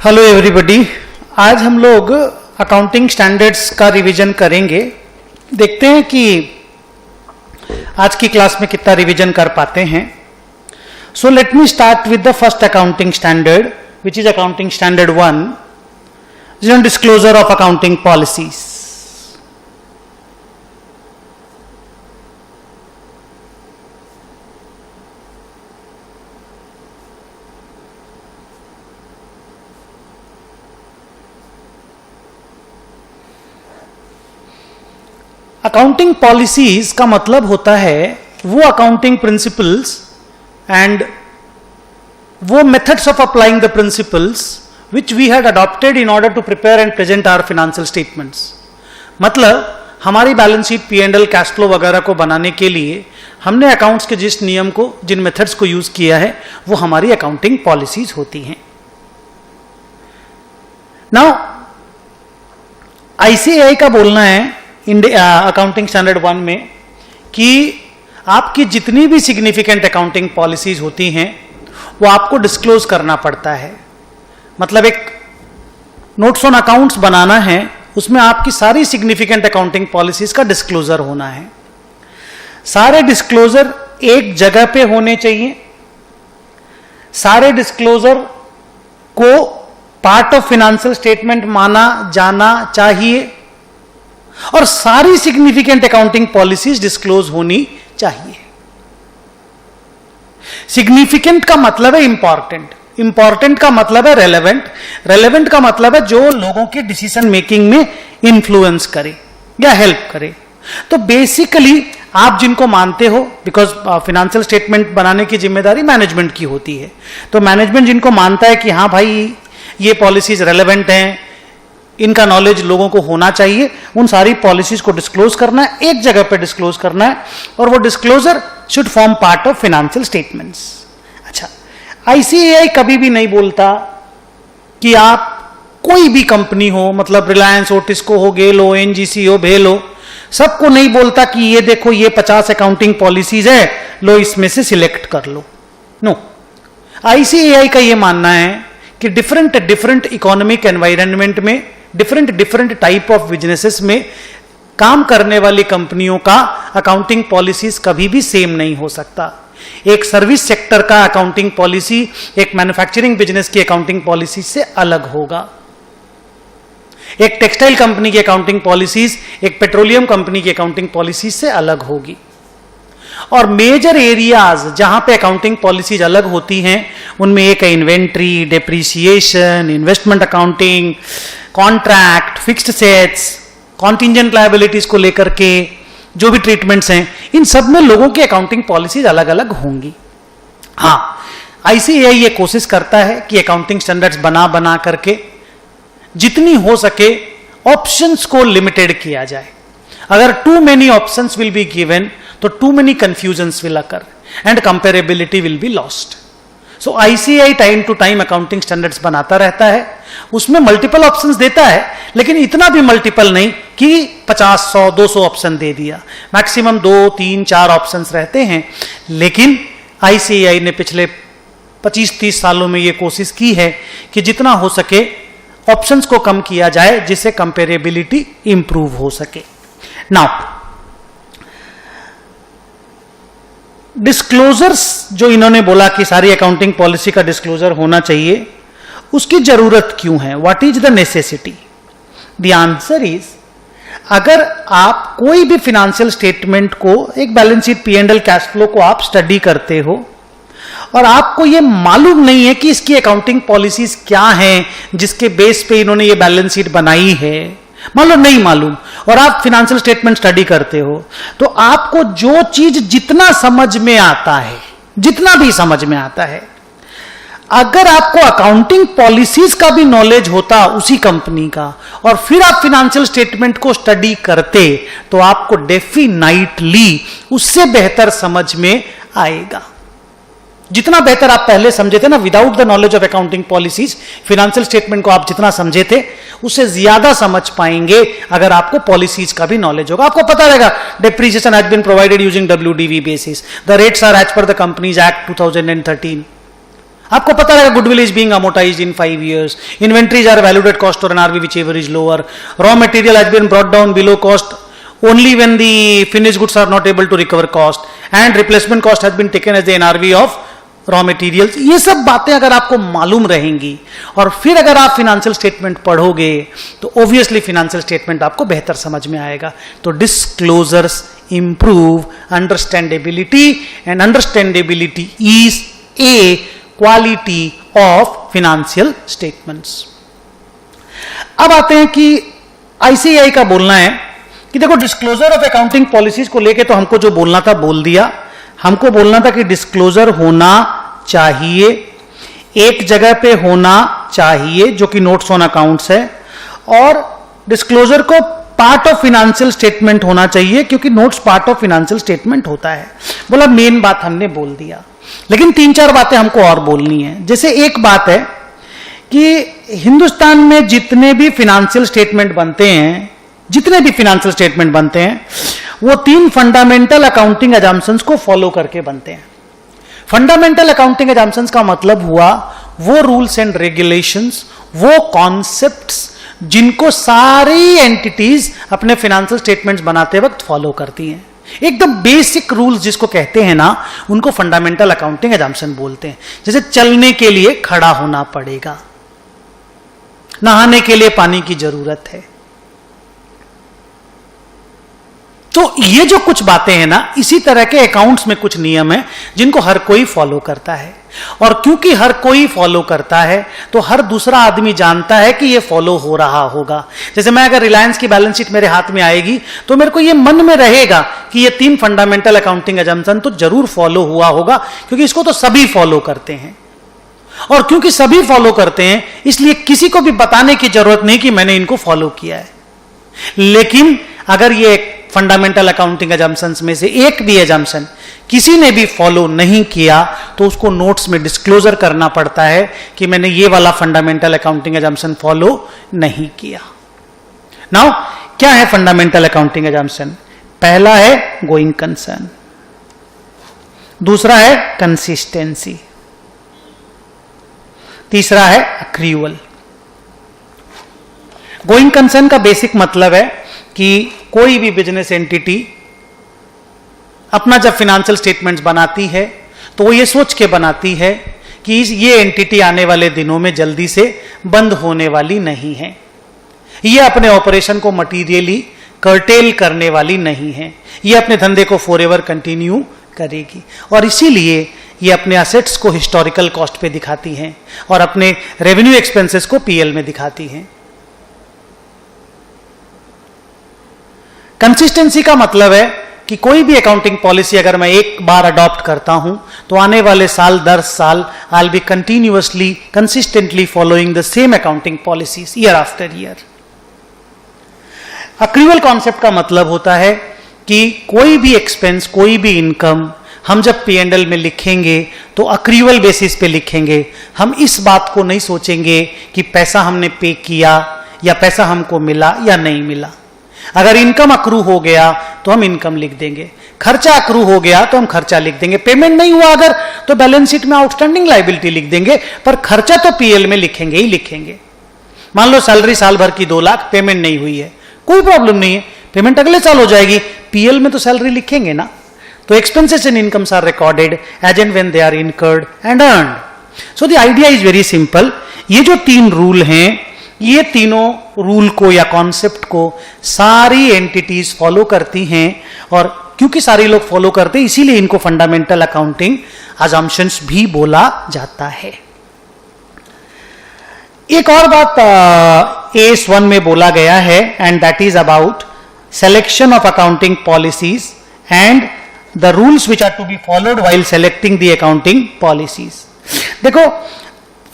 Hello everybody, आज हम लोग अकाउंटिंग स्टैंडर्ड्स का रिवीजन करेंगे। देखते हैं कि आज की क्लास में कितना रिवीजन कर पाते हैं। So let me start with the first accounting standard which is accounting standard 1, disclosure of accounting policies. Accounting policies का मतलब होता है वो अकाउंटिंग प्रिंसिपल्स एंड वो methods of applying the principles which we had adopted in order to prepare and present our financial statements. मतलब हमारी balance sheet, P&L, cash flow वगैरह को बनाने के लिए हमने अकाउंट्स के जिस नियम को, जिन मेथड्स को यूज किया है, वो हमारी अकाउंटिंग पॉलिसीज होती हैं। नाउ ICAI का बोलना है अकाउंटिंग स्टैंडर्ड 1 में कि आपकी जितनी भी सिग्निफिकेंट अकाउंटिंग पॉलिसीज होती हैं वो आपको डिस्क्लोज करना पड़ता है। मतलब एक नोट्स ऑन अकाउंट्स बनाना है, उसमें आपकी सारी सिग्निफिकेंट अकाउंटिंग पॉलिसीज का डिस्क्लोजर होना है। सारे डिस्क्लोजर एक जगह पे होने चाहिए। सारे डिस्क्लोजर को पार्ट ऑफ फाइनेंशियल स्टेटमेंट माना जाना चाहिए और सारी सिग्निफिकेंट अकाउंटिंग पॉलिसीज डिस्क्लोज होनी चाहिए। सिग्निफिकेंट का मतलब है इंपॉर्टेंट, इंपॉर्टेंट का मतलब है रेलेवेंट, रेलेवेंट का मतलब है जो लोगों के डिसीजन मेकिंग में इंफ्लुएंस करे या हेल्प करे। तो बेसिकली आप जिनको मानते हो, बिकॉज फाइनेंशियल स्टेटमेंट बनाने की जिम्मेदारी मैनेजमेंट की होती है, तो मैनेजमेंट जिनको मानता है कि हाँ भाई ये पॉलिसीज रेलेवेंट हैं, इनका नॉलेज लोगों को होना चाहिए, उन सारी पॉलिसीज को डिस्क्लोज करना है, एक जगह पे डिस्क्लोज करना है, और वो disclosure should form part of financial statements. अच्छा, ICAI कभी भी नहीं बोलता कि आप कोई भी कंपनी हो, मतलब रिलायंस, ओटिस्को हो, गेल हो, NGC हो, भेल हो, सबको नहीं बोलता कि ये देखो ये 50 अकाउंटिंग पॉलिसीज है, लो इसमें से सिलेक्ट कर लो। नो, ICAI का ये मानना है कि डिफरेंट इकोनॉमिक एनवायरनमेंट में, डिफरेंट टाइप ऑफ बिजनेसेस में काम करने वाली कंपनियों का अकाउंटिंग पॉलिसीज कभी भी सेम नहीं हो सकता। एक सर्विस सेक्टर का अकाउंटिंग पॉलिसी एक मैन्युफैक्चरिंग बिजनेस की अकाउंटिंग पॉलिसी से अलग होगा। एक टेक्सटाइल कंपनी की अकाउंटिंग पॉलिसीज एक पेट्रोलियम कंपनी की अकाउंटिंग पॉलिसी से अलग होगी। और मेजर एरियाज जहां पे अकाउंटिंग पॉलिसीज अलग होती हैं उनमें एक है inventory, depreciation, investment accounting, contract, fixed sets, contingent liabilities को लेकर के जो भी ट्रीटमेंट्स हैं, इन सब में लोगों की अकाउंटिंग पॉलिसीज अलग अलग होंगी। हाँ, ICAI ये कोशिश करता है कि अकाउंटिंग स्टैंडर्ड्स बना करके जितनी हो सके ऑप्शंस को लिमिटेड किया जाए। अगर too many options will be given तो too many confusions will occur and comparability will be lost. So ICAI time to time accounting standards बनाता रहता है, उसमें मल्टीपल ऑप्शंस देता है, लेकिन इतना भी मल्टीपल नहीं कि 50, 100, 200 ऑप्शन दे दिया। मैक्सिमम 2, 3, 4 ऑप्शंस रहते हैं। लेकिन ICAI ने पिछले 25-30 सालों में यह कोशिश की है कि जितना हो सके ऑप्शंस को कम किया जाए जिससे कंपेरेबिलिटी इंप्रूव हो सके। नाउ डिस्क्लोजर्स जो इन्होंने बोला कि सारी अकाउंटिंग पॉलिसी का डिस्क्लोजर होना चाहिए, उसकी जरूरत क्यों है? What is the necessity? The answer is, अगर आप कोई भी फाइनेंशियल स्टेटमेंट को, एक balance sheet, P&L, cash flow को आप स्टडी करते हो और आपको यह मालूम नहीं है कि इसकी अकाउंटिंग पॉलिसीज क्या हैं जिसके बेस पे इन्होंने ये बैलेंस शीट बनाई है, मालूम नहीं मालूम, और आप फाइनेंशियल स्टेटमेंट स्टडी करते हो, तो आपको जो चीज जितना समझ में आता है, जितना भी समझ में आता है, अगर आपको अकाउंटिंग पॉलिसीज का भी नॉलेज होता उसी कंपनी का और फिर आप फाइनेंशियल स्टेटमेंट को स्टडी करते, तो आपको डेफिनेटली उससे बेहतर समझ में आएगा। जितना बेहतर आप पहले समझे थे ना, without the knowledge of accounting policies, financial statement को आप जितना समझे थे उससे ज्यादा समझ पाएंगे अगर आपको पॉलिसीज का भी नॉलेज होगा। आपको पता रहेगा depreciation has been provided using WDV basis, the rates are as per the companies act 2013। आपको पता रहेगा goodwill is being amortised in 5 years, inventories are valued at cost और NRV whichever is lower, raw material has been brought down below cost only when the finished goods are not able to recover cost, and replacement cost has been taken as the NRV of raw materials. ये सब बातें अगर आपको मालूम रहेंगी और फिर अगर आप फिनेंशियल स्टेटमेंट पढ़ोगे तो ऑब्वियसली फिनेंशियल स्टेटमेंट आपको बेहतर समझ में आएगा। तो disclosures improve understandability, and understandability is a quality of financial statements. अब आते हैं कि आईसीएआई का बोलना है कि देखो डिस्क्लोजर ऑफ अकाउंटिंग पॉलिसीज को लेके तो हमको जो बोलना था बोल दिया। हमको बोलना था कि डिस्क्लोजर होना चाहिए, एक जगह पे होना चाहिए जो कि नोट्स ऑन अकाउंट्स है, और डिस्क्लोजर को पार्ट ऑफ फिनेंशियल स्टेटमेंट होना चाहिए क्योंकि notes part of financial statement होता है। बोला मेन बात हमने बोल दिया, लेकिन 3-4 बातें हमको और बोलनी है। जैसे एक बात है कि हिंदुस्तान में जितने भी फिनेंशियल स्टेटमेंट बनते हैं, वो 3 फंडामेंटल अकाउंटिंग अजम्पशंस को फॉलो करके बनते हैं। फंडामेंटल अकाउंटिंग अजम्पशंस का मतलब हुआ वो रूल्स एंड रेगुलेशंस, वो कॉन्सेप्ट्स जिनको सारी एंटिटीज अपने फाइनेंशियल स्टेटमेंट्स बनाते वक्त फॉलो करती हैं। एकदम बेसिक रूल्स जिसको कहते हैं ना, उनको फंडामेंटल अकाउंटिंग अजम्पशन बोलते हैं। जैसे चलने के लिए खड़ा होना पड़ेगा, नहाने के लिए पानी की जरूरत है। तो ये जो कुछ बातें हैं ना, इसी तरह के अकाउंट्स में कुछ नियम है जिनको हर कोई फॉलो करता है, और क्योंकि हर कोई फॉलो करता है तो हर दूसरा आदमी जानता है कि ये फॉलो हो रहा होगा। जैसे मैं अगर रिलायंस की बैलेंस शीट मेरे हाथ में आएगी तो मेरे को ये मन में रहेगा कि ये 3 फंडामेंटल अकाउंटिंग अजम्पशन तो जरूर फॉलो हुआ होगा, क्योंकि इसको तो सभी फॉलो करते हैं। और क्योंकि सभी फॉलो करते हैं इसलिए किसी को भी बताने की जरूरत नहीं कि मैंने इनको फॉलो किया है। लेकिन अगर ये फंडामेंटल अकाउंटिंग अजम्पशंस में से एक भी अजम्पशन किसी ने भी फॉलो नहीं किया तो उसको नोट्स में डिस्क्लोजर करना पड़ता है कि मैंने ये वाला फंडामेंटल अकाउंटिंग अजम्पशन फॉलो नहीं किया। नाउ क्या है फंडामेंटल अकाउंटिंग अजम्पशन? पहला है गोइंग कंसर्न, दूसरा है कंसिस्टेंसी, तीसरा है अक्रूवल। गोइंग कंसर्न का बेसिक मतलब है कि कोई भी बिजनेस एंटिटी अपना जब फिनेंशियल स्टेटमेंट्स बनाती है तो वो ये सोच के बनाती है कि ये एंटिटी आने वाले दिनों में जल्दी से बंद होने वाली नहीं है, ये अपने ऑपरेशन को मटीरियली कर्टेल करने वाली नहीं है, ये अपने धंधे को फॉरएवर कंटिन्यू करेगी। और इसीलिए ये अपने असेट्स को हिस्टोरिकल कॉस्ट पे दिखाती हैं और अपने रेवेन्यू एक्सपेंसेस को पीएल में दिखाती हैं। कंसिस्टेंसी का मतलब है कि कोई भी अकाउंटिंग पॉलिसी अगर मैं एक बार अडॉप्ट करता हूं तो आने वाले साल दर साल I will be continuously consistently following the same accounting policies year after year. Accrual concept का मतलब होता है कि कोई भी एक्सपेंस, कोई भी इनकम हम जब P&L में लिखेंगे तो अक्रूवल बेसिस पे लिखेंगे। हम इस बात को नहीं सोचेंगे कि पैसा हमने पे किया या पैसा हमको मिला या नहीं मिला। अगर इनकम अक्रू हो गया तो हम इनकम लिख देंगे, खर्चा अक्रू हो गया तो हम खर्चा लिख देंगे, पेमेंट नहीं हुआ अगर तो बैलेंस शीट में आउटस्टैंडिंग लायबिलिटी लिख देंगे, पर खर्चा तो पीएल में लिखेंगे ही लिखेंगे। मान लो सैलरी साल भर की 2 लाख, पेमेंट नहीं हुई है, कोई प्रॉब्लम नहीं है, पेमेंट अगले साल हो जाएगी, पीएल में तो सैलरी लिखेंगे ना। तो expenses and incomes are recorded as and when they are incurred and earned. So the idea is very simple. ये जो 3 रूल हैं, ये तीनों रूल को या कॉन्सेप्ट को सारी एंटिटीज फॉलो करती हैं, और क्योंकि सारे लोग फॉलो करते हैं इसीलिए इनको फंडामेंटल अकाउंटिंग अजम्पशंस भी बोला जाता है। एक और बात AS1 में बोला गया है, and that is about selection of accounting policies and the rules which are to be followed while selecting the accounting policies. देखो,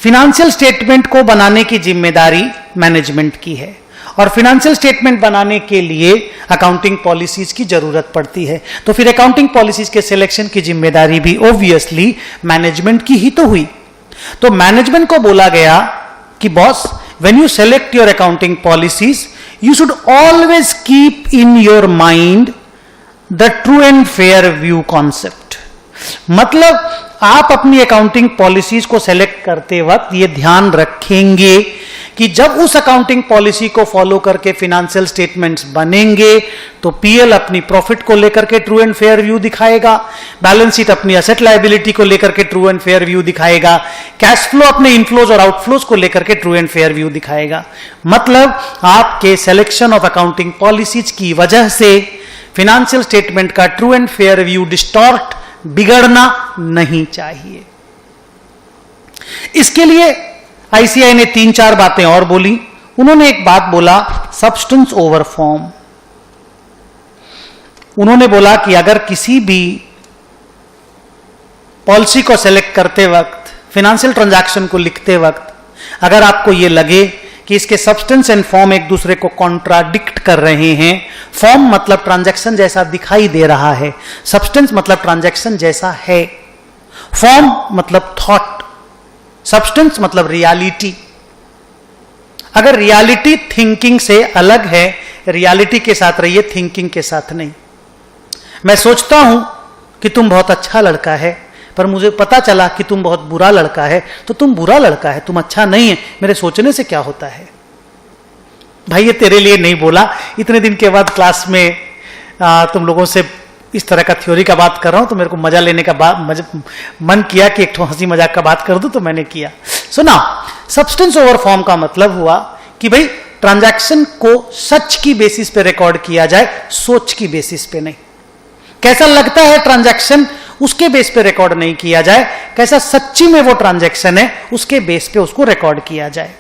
फिनेंशियल स्टेटमेंट को बनाने की जिम्मेदारी मैनेजमेंट की है, और फिनेंशियल स्टेटमेंट बनाने के लिए अकाउंटिंग पॉलिसीज की जरूरत पड़ती है। तो फिर अकाउंटिंग पॉलिसीज के सिलेक्शन की जिम्मेदारी भी ऑब्वियसली मैनेजमेंट की ही तो हुई। तो मैनेजमेंट को बोला गया कि boss, when you select your accounting policies you should always keep in your mind the true and fair view concept. मतलब आप अपनी अकाउंटिंग पॉलिसीज को सेलेक्ट करते वक्त ये ध्यान रखेंगे कि जब उस अकाउंटिंग पॉलिसी को फॉलो करके फिनेंशियल स्टेटमेंट्स बनेंगे तो पीएल अपनी प्रॉफिट को लेकर के ट्रू एंड फेयर व्यू दिखाएगा, बैलेंस शीट अपनी एसेट लायबिलिटी को लेकर के ट्रू एंड फेयर व्यू दिखाएगा, कैश फ्लो अपने इनफ्लोज और आउटफ्लोज को लेकर के ट्रू एंड फेयर व्यू दिखाएगा। मतलब आपके सिलेक्शन ऑफ अकाउंटिंग पॉलिसीज की वजह से फिनेंशियल स्टेटमेंट का true and fair view distort, बिगड़ना नहीं चाहिए। इसके लिए आईसीआई ने 3-4 बातें और बोली। उन्होंने एक बात बोला, सब्सटेंस ओवर फॉर्म। उन्होंने बोला कि अगर किसी भी पॉलिसी को सेलेक्ट करते वक्त, फिनेंशियल ट्रांजैक्शन को लिखते वक्त अगर आपको यह लगे कि इसके सब्सटेंस एंड फॉर्म एक दूसरे को कॉन्ट्राडिक्ट कर रहे हैं, फॉर्म मतलब ट्रांजैक्शन जैसा दिखाई दे रहा है, सब्सटेंस मतलब ट्रांजैक्शन जैसा है, फॉर्म मतलब थॉट, सब्सटेंस मतलब रियलिटी। अगर रियलिटी थिंकिंग से अलग है, रियलिटी के साथ रहिए, थिंकिंग के साथ नहीं। मैं सोचता हूं कि तुम बहुत अच्छा लड़का है, पर मुझे पता चला कि तुम बहुत बुरा लड़का है, तो तुम बुरा लड़का है, तुम अच्छा नहीं है। मेरे सोचने से क्या होता है? भाई ये तेरे लिए नहीं बोला, इतने दिन के बाद क्लास में तुम लोगों से इस तरह का थ्योरी का बात कर रहा हूं तो मेरे को मजा लेने का मन किया कि एक तो हंसी मजाक का बात कर दूं, तो मैंने किया। सुना, सब्सटेंस ओवर फॉर्म का मतलब हुआ कि भाई ट्रांजैक्शन को सच की बेसिस पे रिकॉर्ड किया जाए, सोच की बेसिस पे नहीं। कैसा लगता है ट्रांजैक्शन, उसके बेस पे रिकॉर्ड नहीं किया जाए, कैसा सच्ची में वो ट्रांजैक्शन है उसके बेस पे उसको रिकॉर्ड किया जाए।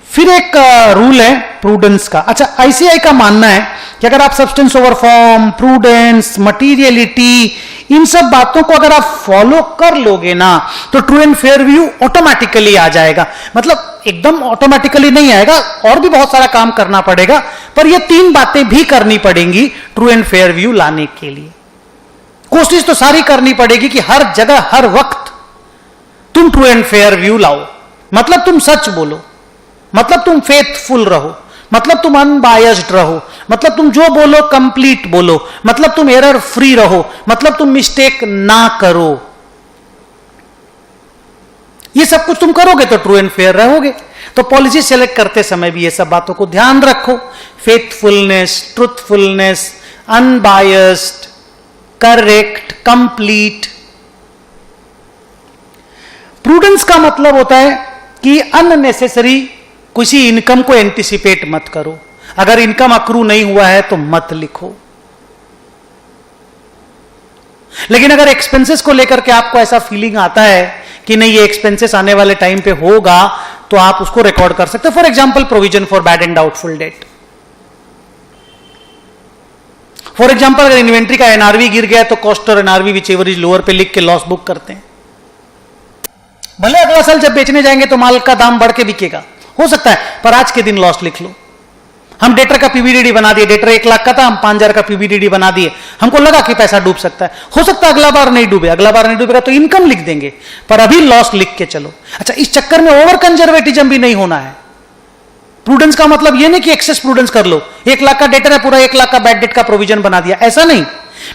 फिर एक रूल है प्रूडेंस का। अच्छा, आईसीआई का मानना है कि अगर आप substance over form, prudence, materiality, इन सब बातों को अगर आप फॉलो कर लोगे ना तो true and fair view automatically आ जाएगा। मतलब एकदम ऑटोमेटिकली नहीं आएगा, और भी बहुत सारा काम करना पड़ेगा, पर ये 3 बातें भी करनी पड़ेंगी ट्रू एंड फेयर व्यू लाने के लिए। कोशिश तो सारी करनी पड़ेगी कि हर जगह हर वक्त तुम ट्रू एंड फेयर व्यू लाओ। मतलब तुम सच बोलो, मतलब तुम फेथफुल रहो, मतलब तुम अनबायस्ड रहो, मतलब तुम जो बोलो कंप्लीट बोलो, मतलब तुम एरर फ्री रहो, मतलब तुम मिस्टेक ना करो। ये सब कुछ तुम करोगे तो ट्रू एंड फेयर रहोगे। तो पॉलिसी सेलेक्ट करते समय भी ये सब बातों को ध्यान रखो। Faithfulness, truthfulness, unbiased, correct, complete. Prudence का मतलब होता है कि अननेसेसरी किसी इनकम को एंटिसिपेट मत करो। अगर इनकम अक्रू नहीं हुआ है तो मत लिखो। लेकिन अगर एक्सपेंसेस को लेकर के आपको ऐसा फीलिंग आता है कि नहीं ये एक्सपेंसेस आने वाले टाइम पे होगा, तो आप उसको रिकॉर्ड कर सकते हो। For example, provision for bad and doubtful debt. For example, अगर इन्वेंट्री का एनआरवी गिर गया तो कॉस्ट और एनआरवी विचएवर इज लोअर पे लिख के लॉस बुक करते हैं। भले अगला साल जब बेचने जाएंगे तो माल का दाम बढ़ के बिकेगा, हो सकता है, पर आज के दिन लॉस लिख लो। हम डेटर का पीबीडीडी बना दिए, डेटर 1 लाख का था, हम 5,000 का पीबीडीडी बना दिए। हमको लगा कि पैसा डूब सकता है, हो सकता है अगला बार नहीं डूबे, अगला बार नहीं डूबेगा तो इनकम लिख देंगे, पर अभी लॉस लिख के चलो। अच्छा, इस चक्कर में ओवर कंजर्वेटिज्म भी नहीं होना है। प्रूडेंस का मतलब यह नहीं कि एक्सेस प्रूडेंस कर लो, 1 लाख का डेटर है, पूरा 1 लाख का बैड डेट का प्रोविजन बना दिया, ऐसा नहीं।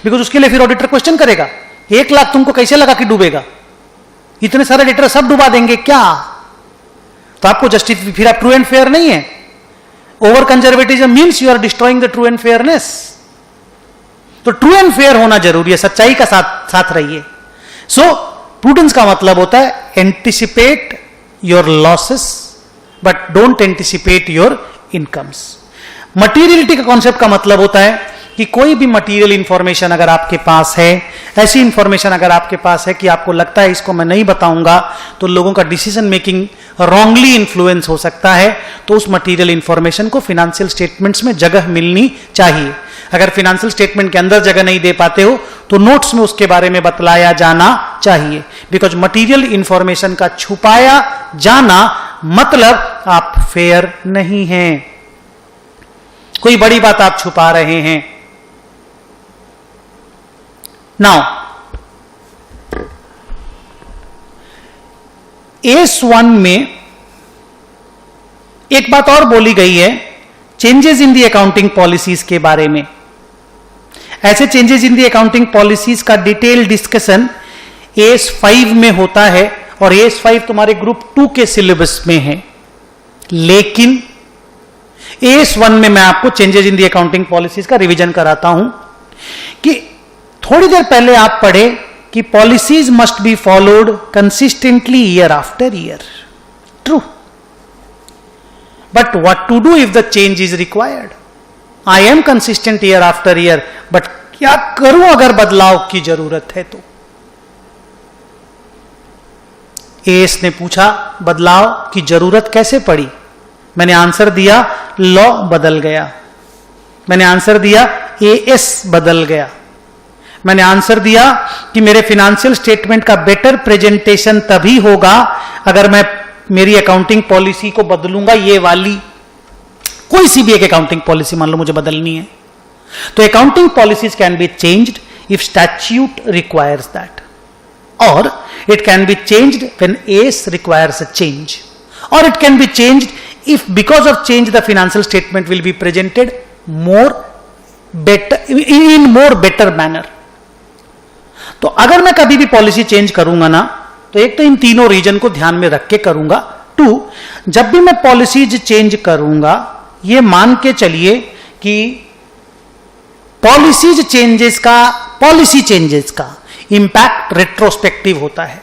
बिकॉज उसके लिए फिर ऑडिटर क्वेश्चन करेगा, 1 लाख तुमको कैसे लगा कि डूबेगा? इतने सारे डेटर सब डुबा देंगे क्या? तो आपको जस्टिस, फिर आप ट्रू एंड फेयर नहीं है। Over conservatism means you are destroying the true and fairness. तो ट्रू एंड फेयर होना जरूरी है, सच्चाई का साथ रहिए। सो प्रूडेंस का मतलब होता है anticipate your losses but don't anticipate your incomes. Materiality का कॉन्सेप्ट का मतलब होता है कि कोई भी मटेरियल इंफॉर्मेशन अगर आपके पास है, ऐसी इंफॉर्मेशन अगर आपके पास है कि आपको लगता है इसको मैं नहीं बताऊंगा तो लोगों का डिसीजन मेकिंग रॉन्गली इन्फ्लुएंस हो सकता है, तो उस मटेरियल इंफॉर्मेशन को फिनेंशियल स्टेटमेंट्स में जगह मिलनी चाहिए। अगर फिनेंशियल स्टेटमेंट के अंदर जगह नहीं दे पाते हो तो नोट्स में उसके बारे में बतलाया जाना चाहिए। बिकॉज मटेरियल इंफॉर्मेशन का छुपाया जाना मतलब आप फेयर नहीं हैं, कोई बड़ी बात आप छुपा रहे हैं। नाउ S1 में एक बात और बोली गई है, changes in the accounting policies के बारे में। ऐसे changes in the accounting policies का डिटेल डिस्कशन AS5 में होता है और AS5 तुम्हारे ग्रुप 2 के सिलेबस में है, लेकिन AS1 में मैं आपको changes in the accounting policies का रिवीजन कराता हूं कि थोड़ी देर पहले आप पढ़े कि policies must be followed consistently year after year. True, but what to do if the change is required? I am consistent year after year, but क्या करूं अगर बदलाव की जरूरत है तो? एस ने पूछा बदलाव की जरूरत कैसे पड़ी? मैंने आंसर दिया लॉ बदल गया. मैंने आंसर दिया एएस बदल गया. मैंने आंसर दिया कि मेरे फाइनेंशियल स्टेटमेंट का बेटर प्रेजेंटेशन तभी होगा अगर मैं मेरी अकाउंटिंग पॉलिसी को बदलूंगा. ये वाली कोई सी भी एक अकाउंटिंग पॉलिसी मान लो मुझे बदलनी है, तो accounting policies can be changed if statute requires that, और it can be changed when AS requires a change, or it can be changed if because of change the financial statement will be presented more better in more better manner. तो अगर मैं कभी भी policy change करूंगा ना, तो एक तो इन तीनों रीजन को ध्यान में रख के करूंगा. 2, जब भी मैं पॉलिसीज चेंज करूंगा ये मान के चलिए कि पॉलिसी चेंजेस का इंपैक्ट रेट्रोस्पेक्टिव होता है,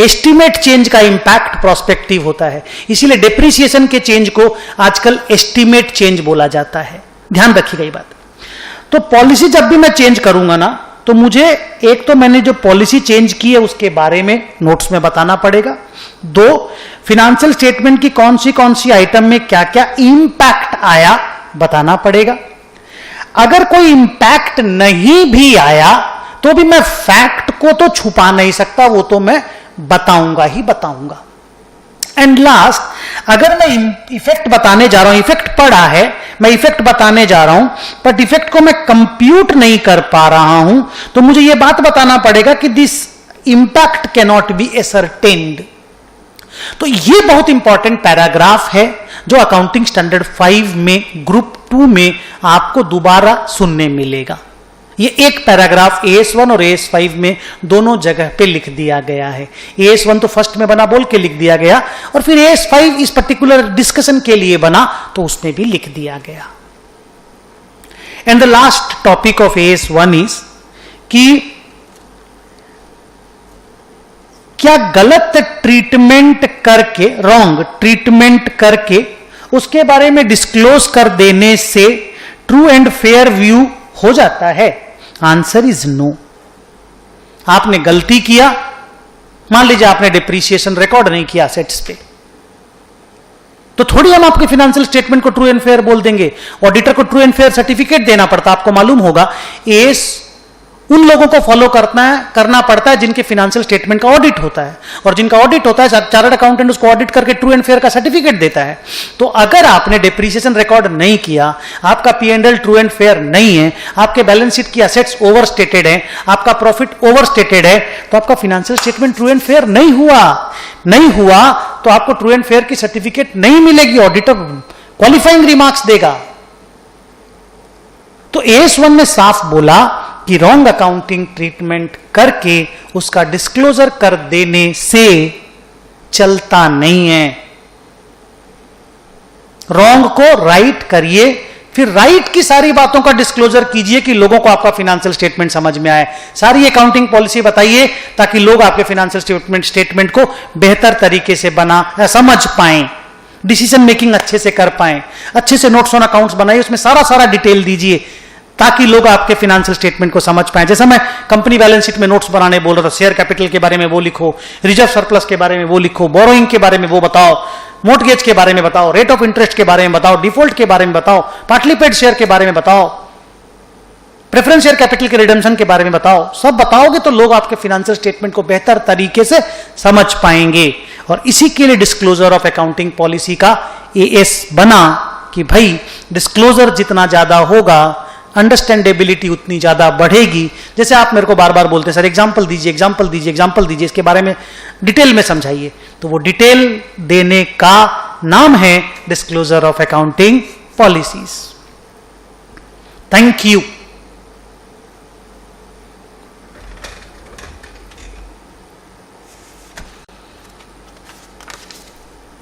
एस्टीमेट चेंज का इंपैक्ट प्रोस्पेक्टिव होता है. इसीलिए डेप्रिसिएशन के चेंज को आजकल एस्टीमेट चेंज बोला जाता है. ध्यान रखिएगा ये बात. तो पॉलिसी जब भी मैं चेंज करूंगा ना, तो मुझे एक तो मैंने जो पॉलिसी चेंज की है उसके बारे में नोट्स में बताना पड़ेगा. 2, फिनेंशियल स्टेटमेंट की कौन सी आइटम में क्या क्या इंपैक्ट आया बताना पड़ेगा. अगर कोई इंपैक्ट नहीं भी आया तो भी मैं फैक्ट को तो छुपा नहीं सकता, वो तो मैं बताऊंगा ही बताऊंगा. एंड लास्ट, अगर मैं इफेक्ट बताने जा रहा हूं, इफेक्ट पड़ा है, मैं इफेक्ट बताने जा रहा हूं, बट इफेक्ट को मैं कंप्यूट नहीं कर पा रहा हूं, तो मुझे यह बात बताना पड़ेगा कि this impact can not be ascertained. तो यह बहुत इंपॉर्टेंट पैराग्राफ है जो अकाउंटिंग स्टैंडर्ड 5 में ग्रुप 2 में आपको दोबारा सुनने मिलेगा. ये एक पैराग्राफ AS1 और AS5 में दोनों जगह पे लिख दिया गया है. AS1 तो फर्स्ट में बना बोल के लिख दिया गया, और फिर AS5 इस पर्टिकुलर डिस्कशन के लिए बना तो उसमें भी लिख दिया गया. And the last topic of AS1 is कि क्या गलत ट्रीटमेंट करके, रॉन्ग ट्रीटमेंट करके उसके बारे में डिस्क्लोज कर देने से ट्रू एंड फेयर व्यू हो जाता है? Answer is no. आपने गलती किया, मान लीजिए आपने डिप्रीशिएशन रिकॉर्ड नहीं किया असेट्स पे, तो थोड़ी हम आपके फाइनेंशियल स्टेटमेंट को ट्रू एंड फेयर बोल देंगे. ऑडिटर को ट्रू एंड फेयर सर्टिफिकेट देना पड़ता, आपको मालूम होगा. एस उन लोगों को फॉलो करना पड़ता है जिनके फाइनेंशियल स्टेटमेंट का ऑडिट होता है, और जिनका ऑडिट होता है चार्टर्ड अकाउंटेंट उसको ऑडिट करके ट्रू एंड फेयर का सर्टिफिकेट देता है. तो अगर आपने डिप्रीशिएशन रिकॉर्ड नहीं किया, आपका P&L ट्रू एंड फेयर नहीं है, आपके बैलेंस शीट की असेट्स ओवर स्टेटेड है, आपका प्रॉफिट ओवर स्टेटेड है, तो आपका financial statement true and fair नहीं हुआ तो आपको ट्रू एंड फेयर की सर्टिफिकेट नहीं मिलेगी, ऑडिटर क्वालिफाइंग रिमार्क्स देगा. तो AS1 ने साफ बोला कि रॉन्ग अकाउंटिंग ट्रीटमेंट करके उसका डिस्क्लोजर कर देने से चलता नहीं है. रॉन्ग को राइट करिए, फिर राइट की सारी बातों का डिस्क्लोजर कीजिए कि लोगों को आपका फाइनेंशियल स्टेटमेंट समझ में आए. सारी अकाउंटिंग पॉलिसी बताइए ताकि लोग आपके फाइनेंशियल स्टेटमेंट को बेहतर तरीके से समझ पाएं, डिसीजन मेकिंग अच्छे से कर पाएं. अच्छे से नोट्स ऑन अकाउंट्स बनाइए, उसमें सारा डिटेल दीजिए ताकि लोग आपके फाइनेंशियल स्टेटमेंट को समझ पाएं. जैसे मैं कंपनी बैलेंस शीट में नोट्स बनाने बोल रहा था, शेयर कैपिटल के बारे में वो लिखो, रिजर्व सरप्लस के बारे में वो लिखो, बोरोइंग के बारे में वो बताओ, मोर्टगेज के बारे में बताओ, रेट ऑफ इंटरेस्ट के बारे में बताओ, डिफॉल्ट के बारे में बताओ, पार्टली पेड शेयर के बारे में बताओ, प्रेफरेंस शेयर कैपिटल के रिडम्पशन के बारे में बताओ. सब बताओगे तो लोग आपके फाइनेंशियल स्टेटमेंट को बेहतर तरीके से समझ पाएंगे. और इसी के लिए डिस्क्लोजर ऑफ अकाउंटिंग पॉलिसी का AS बना कि भाई डिस्क्लोजर जितना ज्यादा होगा अंडरस्टैंडेबिलिटी उतनी ज्यादा बढ़ेगी. जैसे आप मेरे को बार बार बोलते सर एग्जांपल दीजिए, इसके बारे में डिटेल में समझाइए, तो वो डिटेल देने का नाम है disclosure of accounting policies. Thank you.